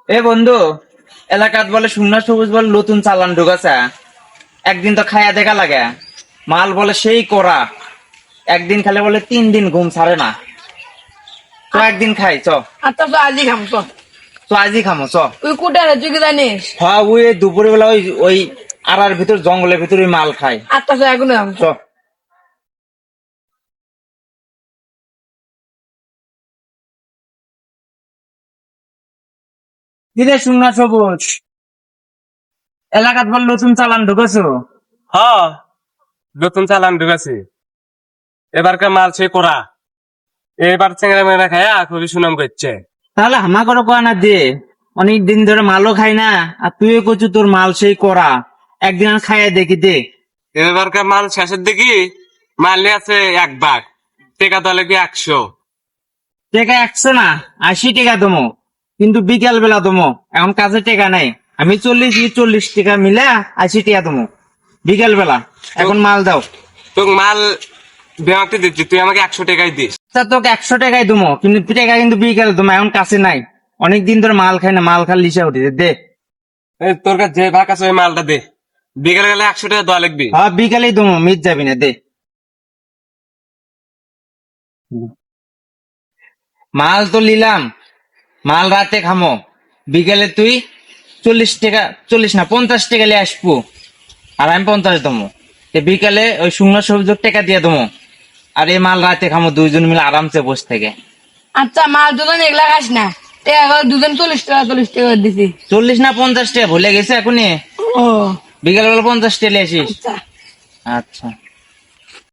এ বন্ধু, এলাকাত বলে সুন্না সবুজ বলে নতুন চালান ঢুকাছে। একদিন তো খায়া দেখা লাগে। মাল বলে সেই করা, একদিন খালে বলে 3 দিন ঘুম ছাড়ে না। তো একদিন খাই চ। আচ্ছা তো আজই খাম তো। তো আজই খামো চ। তুই কোটারে তুই কি জানিস? হ্যাঁ ওই দুপুরে বেলা ওই ওই আড়ার ভিতর জঙ্গলের ভিতর ওই মাল খাই। আচ্ছা তো এখন খাম চ। কিরে সুন্না সবুজ, এলাকাত বলে নতুন চালান ঢুকেছো? হ, নতুন চালান ঢুকেছে। এবারকার মাল সে করা। এবার চেংড়া মেংড়া খায়া খুবই সুনাম করছে। তাহলে হামা করে কোয়া না দে। অনেক দিন ধরে মালও খাই না, আর তুইও করছিস তোর মাল সেই করা। একদিন আর খাইয়া দেখি দে। এবারকার মাল শেষের দিকে মাল নিয়ে আছে 1 ভাগ, টেকা দলে কি 100। টাকা 100 না, 80 টাকা দমো, কিন্তু বিকাল বেলা দমো। এখন কাজে টাকা নাই। আমি 40 টাকা মিলে 80 টাকা দমো বিকাল বেলা। এখন মাল দাও। তোকে মাল বেমাতে দিচ্ছি, তুই আমাকে 100 টাকাই দিস। তা তোকে 100 টাকাই দমো, কিন্তু টাকা কিন্তু বিকাল দমো। এখন কাছে নাই, অনেক দিন ধরে মাল খাই না, মাল খাল লিসা উঠেছে দে। তোর কাছে যে ভাগ আছে ওই মালটা দে। বিকেলে গেলে 100 টাকা দেওয়া লাগবি। হ্যাঁ বিকালেই দমো, মিট যাবি না দে। মাল তো নিলাম, মাল রাতে খামো। বিকেলে তুই 40 টাকা, 40 না 50 টাকা নিয়ে আসবো, আর আমি 50 দমো। বিকালে ওই শুকনো সবজি টাকা দিয়ে দমো, আর এই মাল রাতে খামো দুইজন মিলে আরামসে বসে থেকে। আচ্ছা মাল দুজন এগুলা খাস না। দুজন 40 টাকা দিছি। 40 না 50 টাকা ভুলে গেছে এখনই। ও বিকাল বেলা 50 টাকা নিয়ে আসিস। আচ্ছা। আচ্ছা।